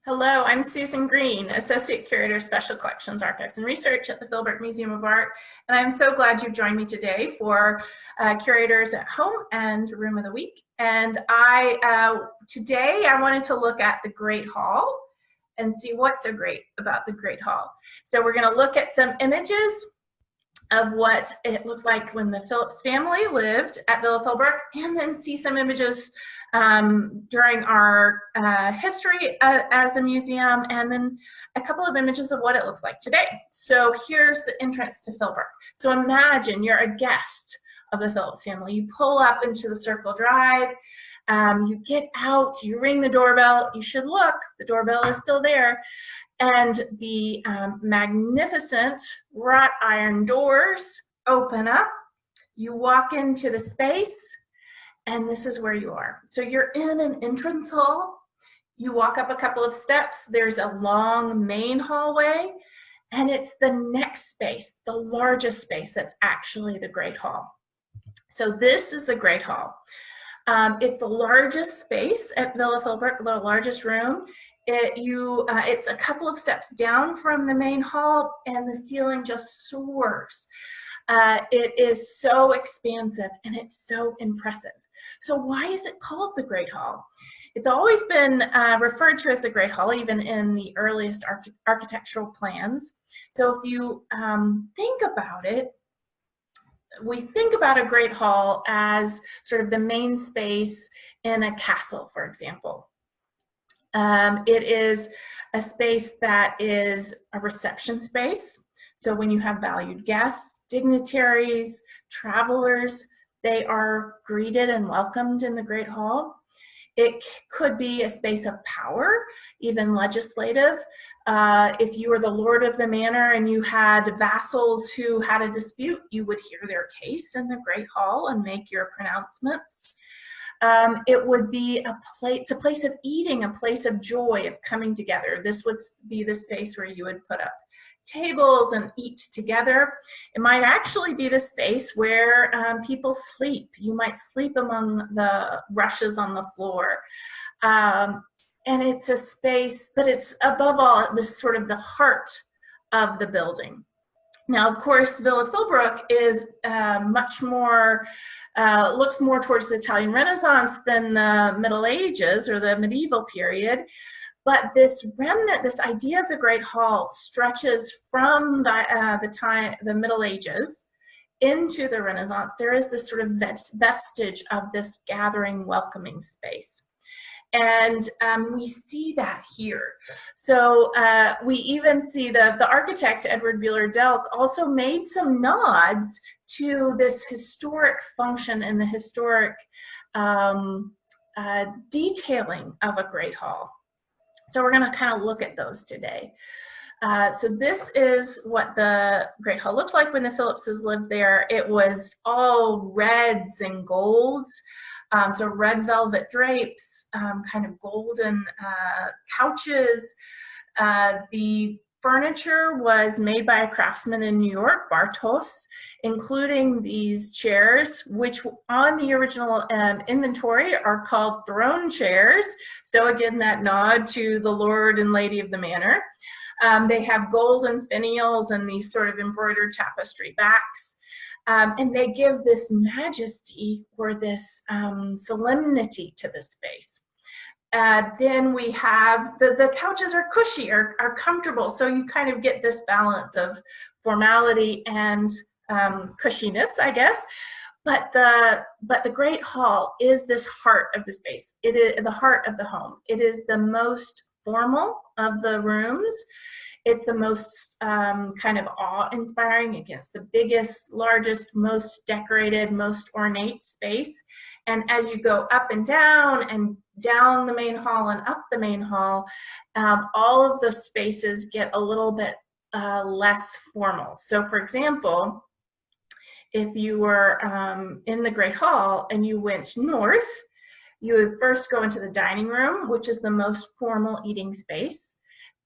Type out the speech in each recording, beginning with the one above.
Hello, I'm Susan Green, Associate Curator, Special Collections, Archives, and Research at the Philbrook Museum of Art, and I'm so glad you've joined me today for Curators at Home and Room of the Week. And today I wanted to look at the Great Hall and see what's so great about the Great Hall. So we're going to look at some images of what it looked like when the Phillips family lived at Villa Philbrook, and then see some images during our history as a museum, and then a couple of images of what it looks like today. So here's the entrance to Philbrook. So imagine you're a guest of the Phillips family. You pull up into the Circle Drive, you get out, you ring the doorbell. You should look, the doorbell is still there. And the magnificent wrought iron doors open up. You walk into the space, and this is where you are. So you're in an entrance hall. You walk up a couple of steps. There's a long main hallway, and it's the next space, the largest space, that's actually the Great Hall. So this is the Great Hall. It's the largest space at Villa Philbrook, the largest room. It's a couple of steps down from the main hall, and the ceiling just soars. It is so expansive, and it's so impressive. So why is it called the Great Hall? It's always been referred to as the Great Hall, even in the earliest architectural plans. So if you think about it, we think about a Great Hall as sort of the main space in a castle, for example. It is a space that is a reception space. So when you have valued guests, dignitaries, travelers, they are greeted and welcomed in the Great Hall. It could be a space of power, even legislative. If you were the lord of the manor and you had vassals who had a dispute, you would hear their case in the Great Hall and make your pronouncements. It would be a place of eating, a place of joy, of coming together. This would be the space where you would put up tables and eat together. It might actually be the space where people sleep. You might sleep among the rushes on the floor. And it's a space, but it's above all this sort of the heart of the building. Now, of course, Villa Philbrook is much more, looks more towards the Italian Renaissance than the Middle Ages or the medieval period. But this remnant, this idea of the Great Hall, stretches from the Middle Ages into the Renaissance. There is this sort of vestige of this gathering, welcoming space. And we see that here. So we even see the architect, Edward Buehler Delk, also made some nods to this historic function and the historic detailing of a Great Hall. So we're going to kind of look at those today. So this is what the Great Hall looked like when the Phillipses lived there. It was all reds and golds. So red velvet drapes, kind of golden couches. The furniture was made by a craftsman in New York, Bartos, including these chairs, which on the original inventory are called throne chairs. So again, that nod to the lord and lady of the manor. They have golden finials and these sort of embroidered tapestry backs. And they give this majesty or this solemnity to the space. Then we have the couches are cushy, are comfortable, so you kind of get this balance of formality and cushiness, I guess. But the Great Hall is this heart of the space. It is the heart of the home. It is the most formal of the rooms. It's the most kind of awe-inspiring. It's the biggest, largest, most decorated, most ornate space. And as you go up and down the main hall and up the main hall, all of the spaces get a little bit less formal. So for example, if you were in the Great Hall and you went north, you would first go into the dining room, which is the most formal eating space.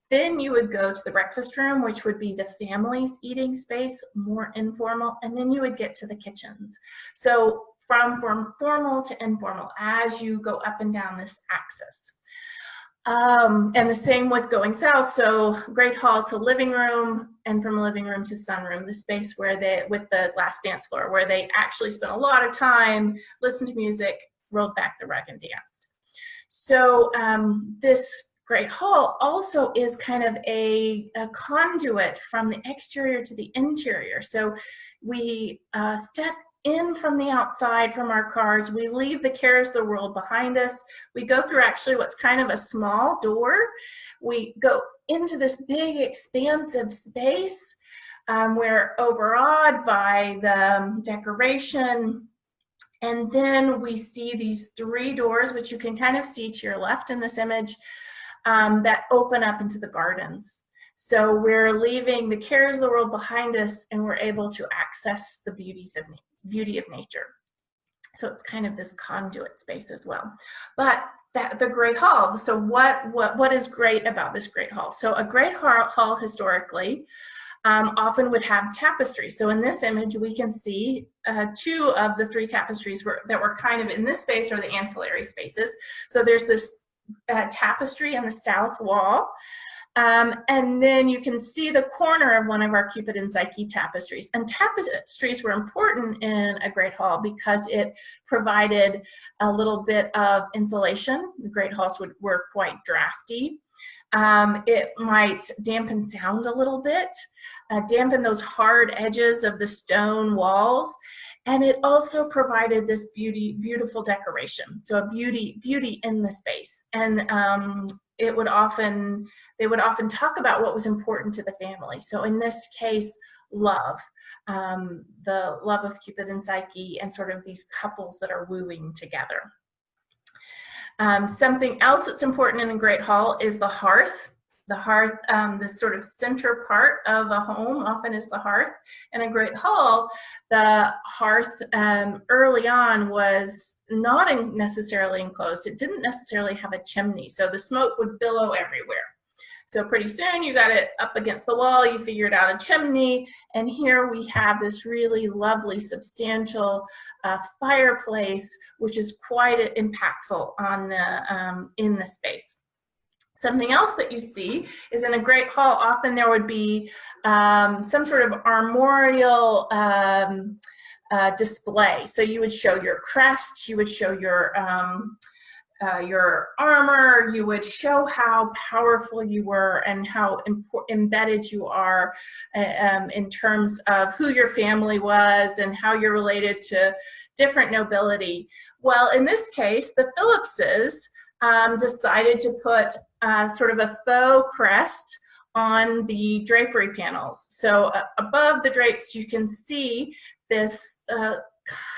Then you would go to the breakfast room, which would be the family's eating space, more informal, and then you would get to the kitchens. So from formal to informal as you go up and down this axis. And the same with going south. So Great Hall to living room, and from living room to sunroom, the space where they, with the glass dance floor, where they actually spent a lot of time, listened to music, rolled back the rug and danced. So this Great Hall also is kind of a conduit from the exterior to the interior. So we step in from the outside from our cars, we leave the cares of the world behind us, we go through actually what's kind of a small door, we go into this big expansive space. We're overawed by the decoration, and then we see these 3 doors, which you can kind of see to your left in this image, that open up into the gardens. So we're leaving the cares of the world behind us, and we're able to access the beauty of nature. So it's kind of this conduit space as well. But the Great Hall, so what is great about this Great Hall? So a Great Hall historically often would have tapestry. So in this image, we can see 2 of the 3 tapestries that were kind of in this space, or the ancillary spaces. So there's this tapestry on the south wall. And then you can see the corner of one of our Cupid and Psyche tapestries. And tapestries were important in a Great Hall because it provided a little bit of insulation. The Great Halls were quite drafty. It might dampen sound a little bit, dampen those hard edges of the stone walls. And it also provided this beautiful decoration. So a beauty in the space. And they would often talk about what was important to the family. So in this case, love, the love of Cupid and Psyche, and sort of these couples that are wooing together. Something else that's important in a Great Hall is the hearth. The hearth, this sort of center part of a home often is the hearth. In a Great Hall, the hearth early on was not necessarily enclosed. It didn't necessarily have a chimney, so the smoke would billow everywhere. So pretty soon you got it up against the wall, you figured out a chimney, and here we have this really lovely, substantial fireplace, which is quite impactful on the, in the space. Something else that you see is in a Great Hall, often there would be some sort of armorial display. So you would show your crest, you would show your armor, you would show how powerful you were and how embedded you are in terms of who your family was and how you're related to different nobility. Well, in this case, the Phillipses decided to put sort of a faux crest on the drapery panels. So above the drapes, you can see this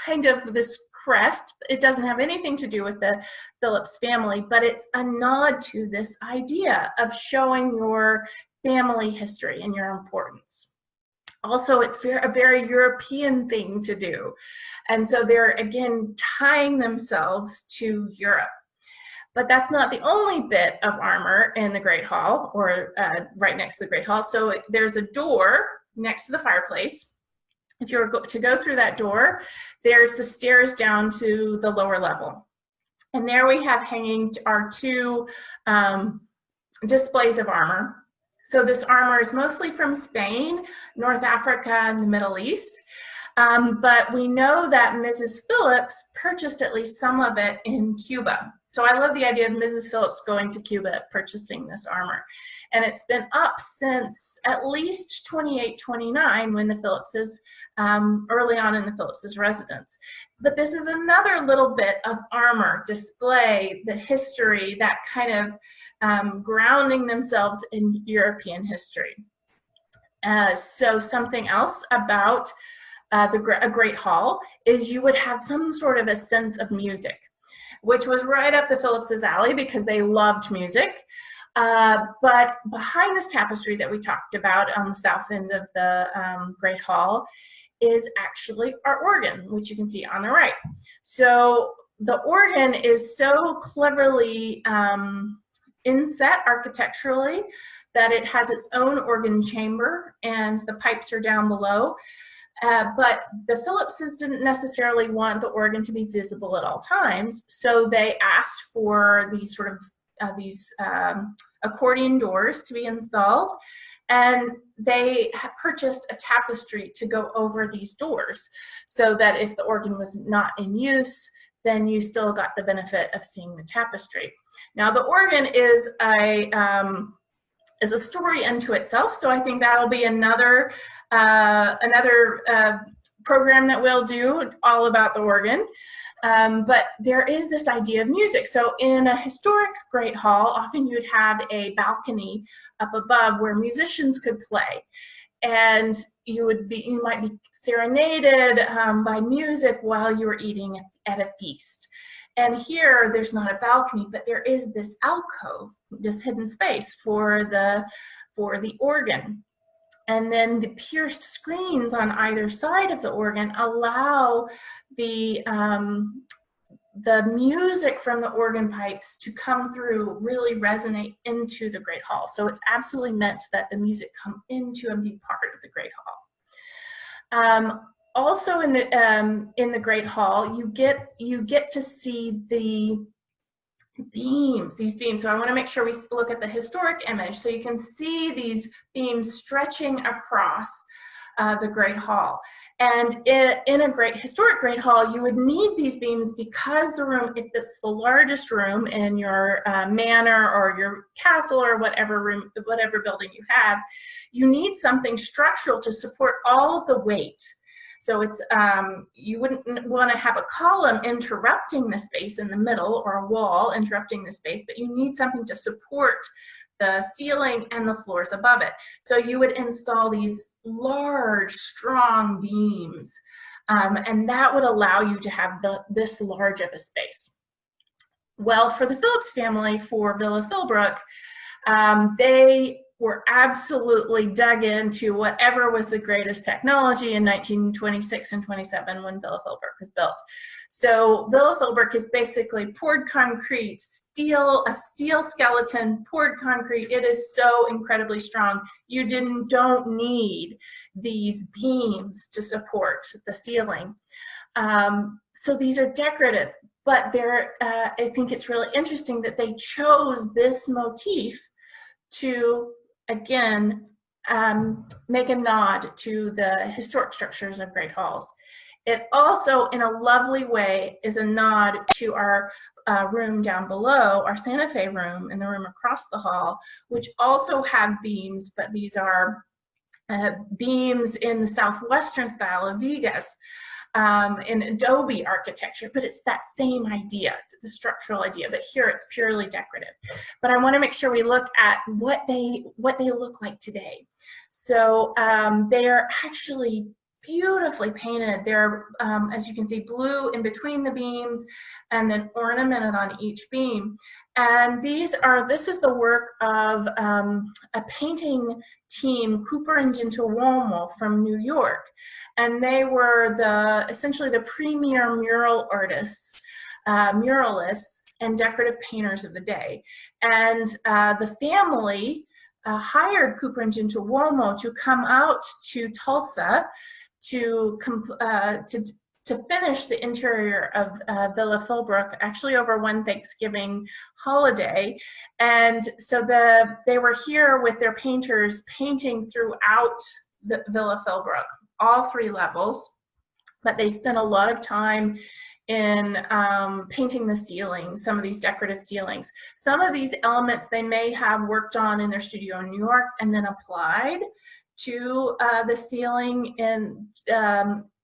kind of this crest. It doesn't have anything to do with the Phillips family, but it's a nod to this idea of showing your family history and your importance. Also, it's a very European thing to do. And so they're, again, tying themselves to Europe. But that's not the only bit of armor in the Great Hall, or right next to the Great Hall. So there's a door next to the fireplace. If you were to go through that door, there's the stairs down to the lower level. And there we have hanging our 2 displays of armor. So this armor is mostly from Spain, North Africa, and the Middle East. But we know that Mrs. Phillips purchased at least some of it in Cuba. So I love the idea of Mrs. Phillips going to Cuba purchasing this armor. And it's been up since at least 28, 29 when the Phillipses, early on in the Phillipses' residence. But this is another little bit of armor display, the history, that kind of grounding themselves in European history. So something else about a Great Hall is you would have some sort of a sense of music, which was right up the Phillipses' alley because they loved music. But behind this tapestry that we talked about on the south end of the Great Hall is actually our organ, which you can see on the right. So the organ is so cleverly inset architecturally that it has its own organ chamber and the pipes are down below. But the Phillipses didn't necessarily want the organ to be visible at all times, so they asked for these sort of accordion doors to be installed, and they purchased a tapestry to go over these doors so that if the organ was not in use, then you still got the benefit of seeing the tapestry. Now the organ is a story unto itself, so I think that'll be another program that we'll do all about the organ. But there is this idea of music. So in a historic great hall, often you'd have a balcony up above where musicians could play, and you might be serenaded by music while you were eating at a feast. And here, there's not a balcony, but there is this alcove, this hidden space for the organ. And then the pierced screens on either side of the organ allow the music from the organ pipes to come through, really resonate into the Great Hall. So it's absolutely meant that the music come into and be part of the Great Hall. Also in the Great Hall, you get to see the beams, these beams. So I want to make sure we look at the historic image. So you can see these beams stretching across the Great Hall. And in a historic Great Hall, you would need these beams because the room, if it's the largest room in your manor or your castle or whatever building you have, you need something structural to support all of the weight. So it's you wouldn't want to have a column interrupting the space in the middle or a wall interrupting the space, but you need something to support the ceiling and the floors above it. So you would install these large, strong beams, and that would allow you to have this large of a space. Well, for the Phillips family, for Villa Philbrook, they were absolutely dug into whatever was the greatest technology in 1926 and 27 when Villa Philbrook was built. So Villa Philbrook is basically poured concrete, a steel skeleton, poured concrete. It is so incredibly strong. You don't need these beams to support the ceiling. So these are decorative, but I think it's really interesting that they chose this motif to, again, make a nod to the historic structures of great halls. It also, in a lovely way, is a nod to our room down below, our Santa Fe room, and the room across the hall, which also have beams, but these are beams in the southwestern style of Vigas, in adobe architecture, but it's that same idea, it's the structural idea, but here it's purely decorative. But I want to make sure we look at what they look like today. So they are actually beautifully painted. They're, as you can see, blue in between the beams and then ornamented on each beam. And this is the work of a painting team, Cooper and Gentiluomo from New York. And they were essentially the premier mural artists, muralists, and decorative painters of the day. And the family hired Cooper and Gentiluomo to come out to Tulsa to finish the interior of Villa Philbrook, actually over one Thanksgiving holiday. And so they were here with their painters painting throughout the Villa Philbrook, all three levels, but they spent a lot of time in painting the ceilings, some of these decorative ceilings. Some of these elements they may have worked on in their studio in New York and then applied to the ceiling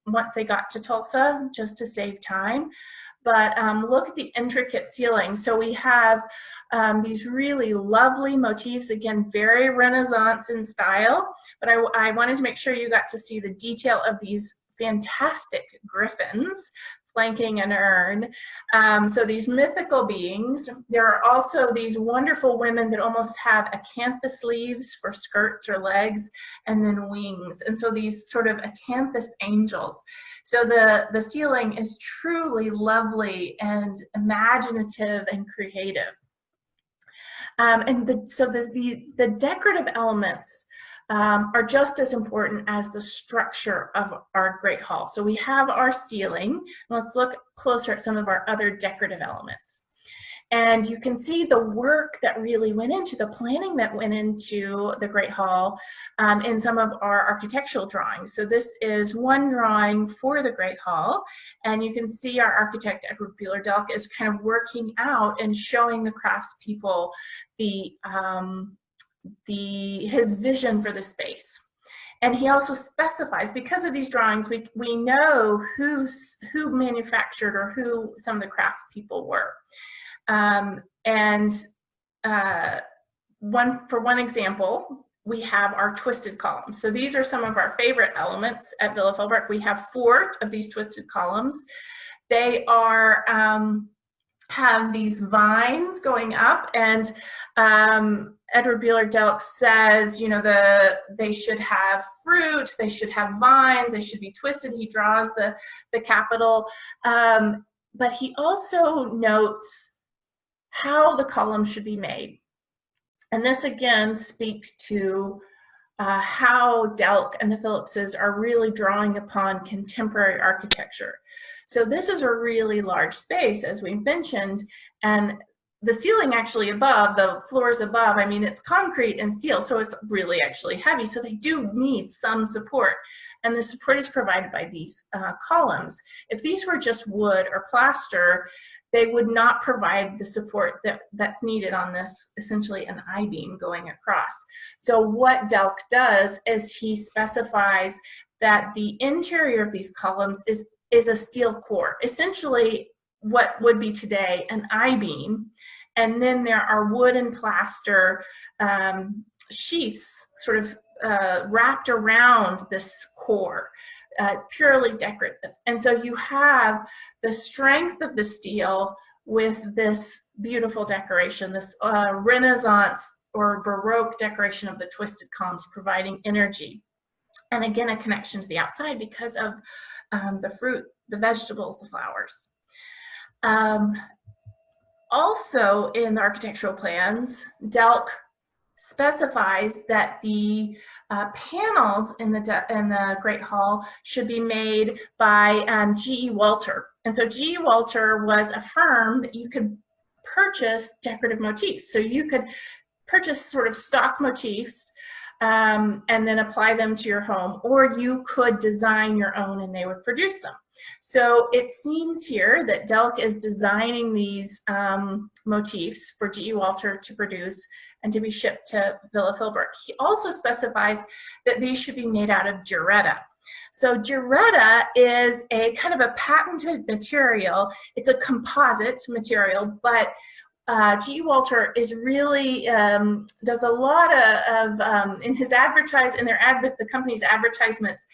once they got to Tulsa, just to save time. But look at the intricate ceiling. So we have these really lovely motifs, again, very Renaissance in style, but I wanted to make sure you got to see the detail of these fantastic griffins flanking an urn. So these mythical beings. There are also these wonderful women that almost have acanthus leaves for skirts or legs, and then wings. And so these sort of acanthus angels. So the ceiling is truly lovely and imaginative and creative. So the decorative elements are just as important as the structure of our great hall. So we have our ceiling. Let's look closer at some of our other decorative elements. And you can see the work that really went into the planning that went into the Great Hall in some of our architectural drawings. So this is one drawing for the Great Hall, and you can see our architect Edward Buehler-Delk is kind of working out and showing the craftspeople his vision for the space. And he also specifies, because of these drawings, we know who manufactured or who some of the craftspeople were. For one example, we have our twisted columns. So these are some of our favorite elements at Villa Philbrook. We have 4 of these twisted columns. They are have these vines going up, and Edward Buehler-Delk says, you know, they should have fruit, they should have vines, they should be twisted. He draws the capital, but he also notes how the column should be made. And this again speaks to how Delk and the Phillipses are really drawing upon contemporary architecture. So this is a really large space, as we mentioned, and the ceiling actually above, the floors above, I mean, it's concrete and steel, so it's really actually heavy, so they do need some support. And the support is provided by these columns. If these were just wood or plaster, they would not provide the support that's needed on this, essentially an I-beam going across. So what Delk does is he specifies that the interior of these columns is a steel core, essentially what would be today an I-beam, and then there are wood and plaster sheaths sort of wrapped around this core, purely decorative. And so you have the strength of the steel with this beautiful decoration, this Renaissance or Baroque decoration of the twisted columns, providing energy. And again, a connection to the outside because of the fruit, the vegetables, the flowers. Also in the architectural plans, Delk specifies that the panels in the Great Hall should be made by G.E. Walter. And so G.E. Walter was a firm that you could purchase decorative motifs. So you could purchase sort of stock motifs and then apply them to your home, or you could design your own and they would produce them. So it seems here that Delk is designing these motifs for G.E. Walter to produce and to be shipped to Villa Philbrook. He also specifies that these should be made out of Geretta. So Geretta is a kind of a patented material. It's a composite material, but G.E. Walter is really does a lot of in his the company's advertisements.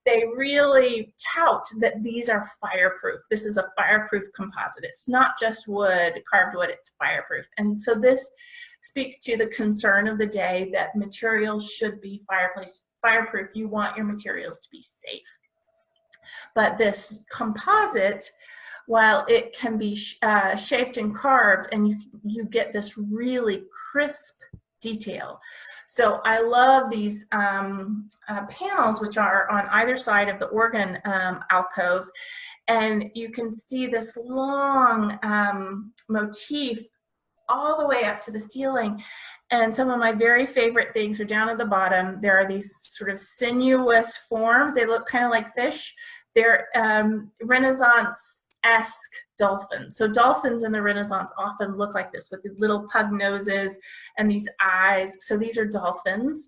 They really tout that these are fireproof. This is a fireproof composite. It's not just wood, carved wood, it's fireproof. And so this speaks to the concern of the day that materials should be fireproof. You want your materials to be safe. But this composite, while it can be shaped and carved, and you get this really crisp detail. So I love these panels, which are on either side of the organ alcove, and you can see this long motif all the way up to the ceiling. And some of my very favorite things are down at the bottom. There are these sort of sinuous forms. They look kind of like fish. They're Renaissance-esque dolphins. So dolphins in the Renaissance often look like this, with the little pug noses and these eyes. So these are dolphins.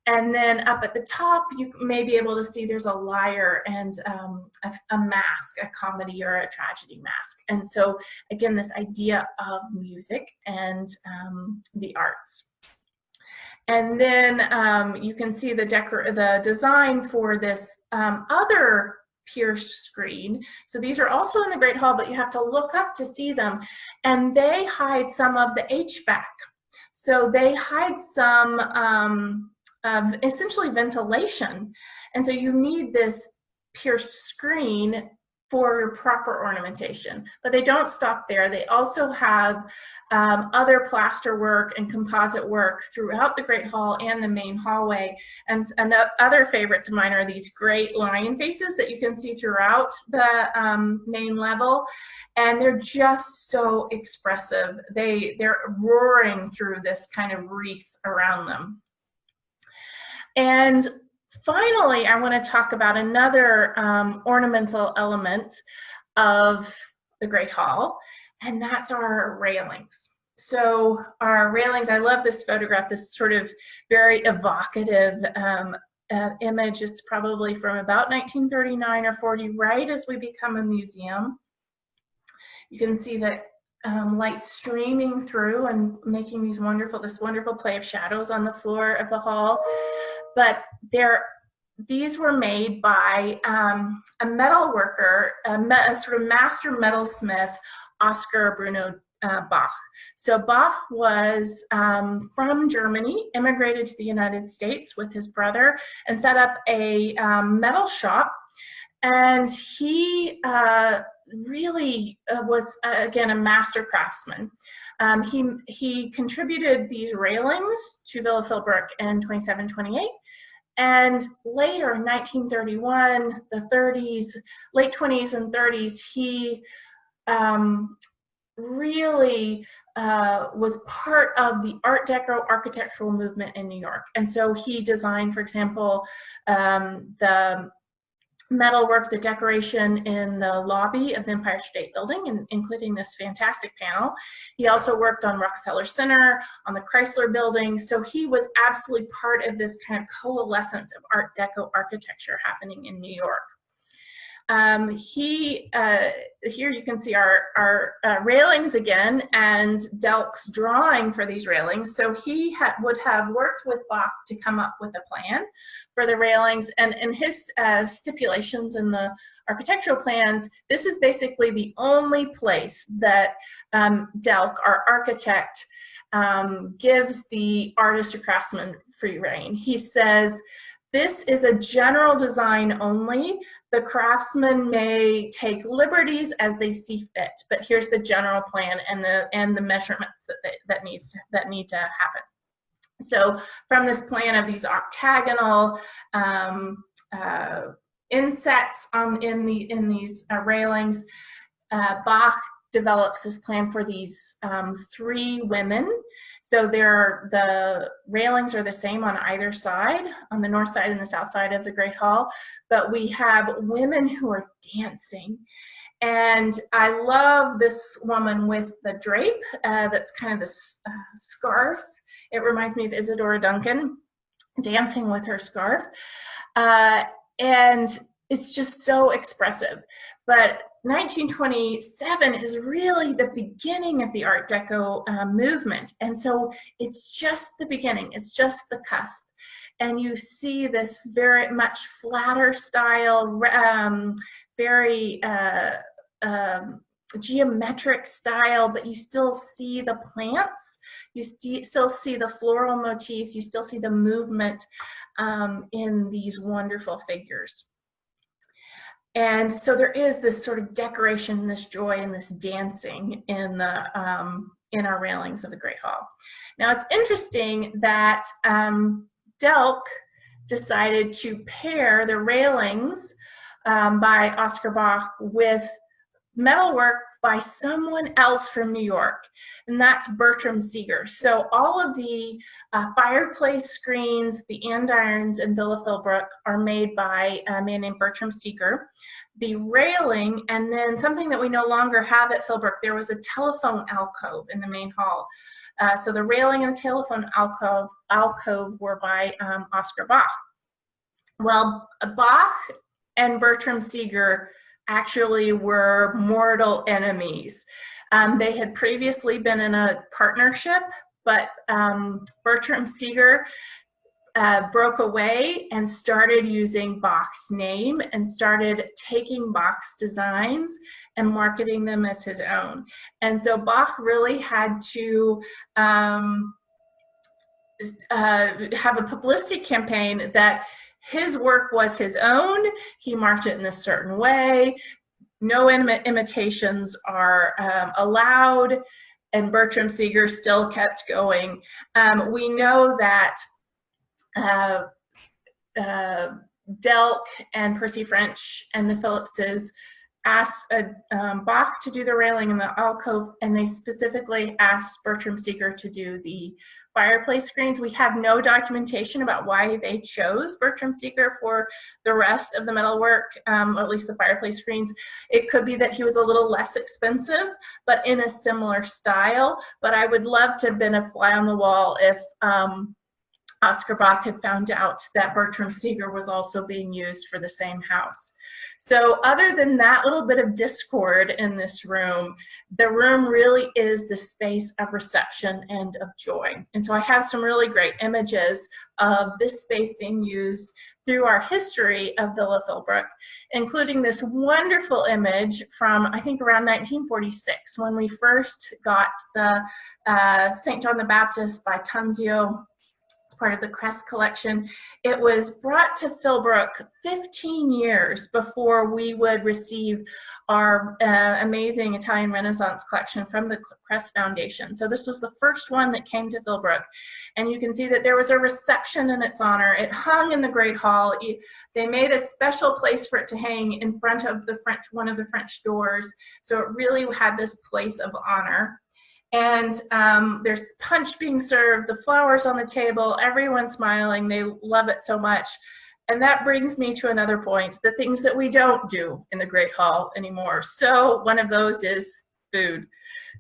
And then up at the top, you may be able to see there's a lyre and a mask, a comedy or a tragedy mask. And so again, this idea of music and the arts. And then you can see the design for this other pierced screen. So these are also in the Great Hall, but you have to look up to see them. And they hide some of the HVAC. So they hide some of essentially ventilation. And so you need this pierced screen for proper ornamentation. But they don't stop there. They also have other plaster work and composite work throughout the Great Hall and the main hallway. And other favorites of mine are these great lion faces that you can see throughout the main level. And they're just so expressive. They're roaring through this kind of wreath around them. And finally, I want to talk about another ornamental element of the Great Hall, and that's our railings. So our railings, I love this photograph, this sort of very evocative image. It's probably from about 1939 or 40, right as we become a museum. You can see that light streaming through and making this wonderful play of shadows on the floor of the hall. But these were made by a metal worker, a sort of master metalsmith, Oscar Bruno Bach. So Bach was from Germany, immigrated to the United States with his brother, and set up a metal shop. And he really was, again, a master craftsman. He contributed these railings to Villa Philbrook in 2728. And later in 1931, the 30s, late 20s and 30s, he really was part of the Art Deco architectural movement in New York. And so he designed, for example, the metalwork, the decoration in the lobby of the Empire State Building, including this fantastic panel. He also worked on Rockefeller Center, on the Chrysler Building. So he was absolutely part of this kind of coalescence of Art Deco architecture happening in New York. Here you can see our railings again, and Delk's drawing for these railings. So he would have worked with Bach to come up with a plan for the railings, and in his stipulations in the architectural plans, this is basically the only place that Delk, our architect, gives the artist or craftsman free rein. He says, "This is a general design only. The craftsman may take liberties as they see fit, but here's the general plan and the measurements that need to happen." So from this plan of these octagonal insets in these railings, Bach develops this plan for these three women. So the railings are the same on either side, on the north side and the south side of the Great Hall, but we have women who are dancing. And I love this woman with the drape that's kind of this scarf. It reminds me of Isadora Duncan dancing with her scarf. And it's just so expressive. But 1927 is really the beginning of the Art Deco movement. And so it's just the beginning, it's just the cusp. And you see this very much flatter style, very geometric style, but you still see the plants, you still see the floral motifs, you still see the movement in these wonderful figures. And so there is this sort of decoration, this joy, and this dancing in our railings of the Great Hall. Now it's interesting that Delk decided to pair the railings by Oscar Bach with metalwork by someone else from New York, and that's Bertram Seger. So all of the fireplace screens, the andirons in Villa Philbrook are made by a man named Bertram Seger. The railing, and then something that we no longer have at Philbrook, there was a telephone alcove in the main hall. So the railing and the telephone alcove were by Oscar Bach. Well, Bach and Bertram Seger actually were mortal enemies. They had previously been in a partnership, but Bertram Seger broke away and started using Bach's name and started taking Bach's designs and marketing them as his own. And so Bach really had to have a publicity campaign that his work was his own. He marked it in a certain way. no imitations are allowed, and Bertram Seger still kept going. We know that Delk and Percy French and the Phillipses asked Bach to do the railing in the alcove, and they specifically asked Bertram Seger to do the fireplace screens. We have no documentation about why they chose Bertram Seger for the rest of the metalwork, or at least the fireplace screens. It could be that he was a little less expensive, but in a similar style. But I would love to have been a fly on the wall if Oscar Bach had found out that Bertram Seger was also being used for the same house. So other than that little bit of discord in this room, the room really is the space of reception and of joy. And so I have some really great images of this space being used through our history of Villa Philbrook, including this wonderful image from, I think, around 1946, when we first got the St. John the Baptist by Tunzio, part of the Crest collection. It was brought to Philbrook 15 years before we would receive our amazing Italian Renaissance collection from the Crest Foundation. So this was the first one that came to Philbrook. And you can see that there was a reception in its honor. It hung in the Great Hall. They made a special place for it to hang in front of the one of the French doors. So it really had this place of honor. And there's punch being served, the flowers on the table, everyone's smiling, they love it so much. And that brings me to another point, the things that we don't do in the Great Hall anymore. So one of those is food.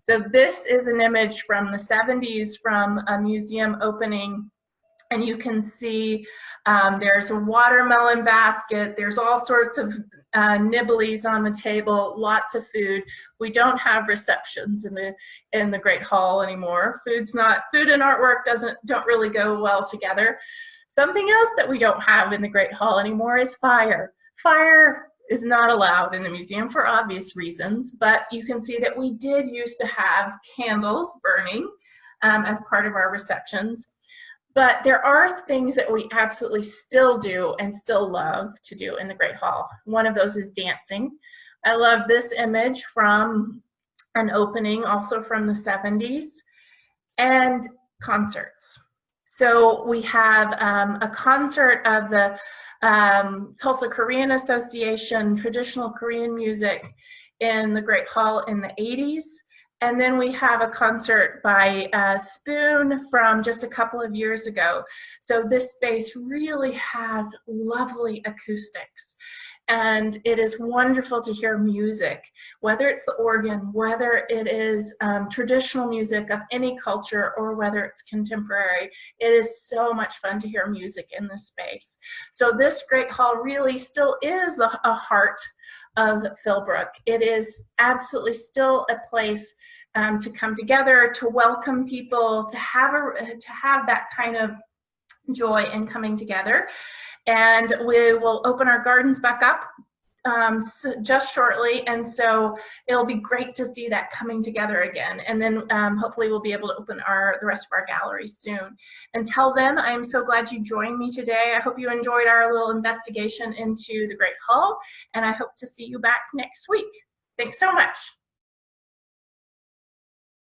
So this is an image from the 70s from a museum opening. And you can see there's a watermelon basket, there's all sorts of nibblies on the table, lots of food. We don't have receptions in the Great Hall anymore. Food and artwork don't really go well together. Something else that we don't have in the Great Hall anymore is fire. Fire is not allowed in the museum for obvious reasons, but you can see that we did used to have candles burning as part of our receptions. But there are things that we absolutely still do and still love to do in the Great Hall. One of those is dancing. I love this image from an opening, also from the 70s, and concerts. So we have a concert of the Tulsa Korean Association, traditional Korean music in the Great Hall in the 80s. And then we have a concert by Spoon from just a couple of years ago. So this space really has lovely acoustics. And it is wonderful to hear music, whether it's the organ, whether it is traditional music of any culture, or whether it's contemporary. It is so much fun to hear music in this space. So this Great Hall really still is a heart of Philbrook. It is absolutely still a place to come together, to welcome people, to have that kind of joy in coming together. And we will open our gardens back up just shortly, and so it'll be great to see that coming together again. And then hopefully we'll be able to open the rest of our galleries soon. Until then, I'm so glad you joined me today. I hope you enjoyed our little investigation into the Great Hall, and I hope to see you back next week. Thanks so much.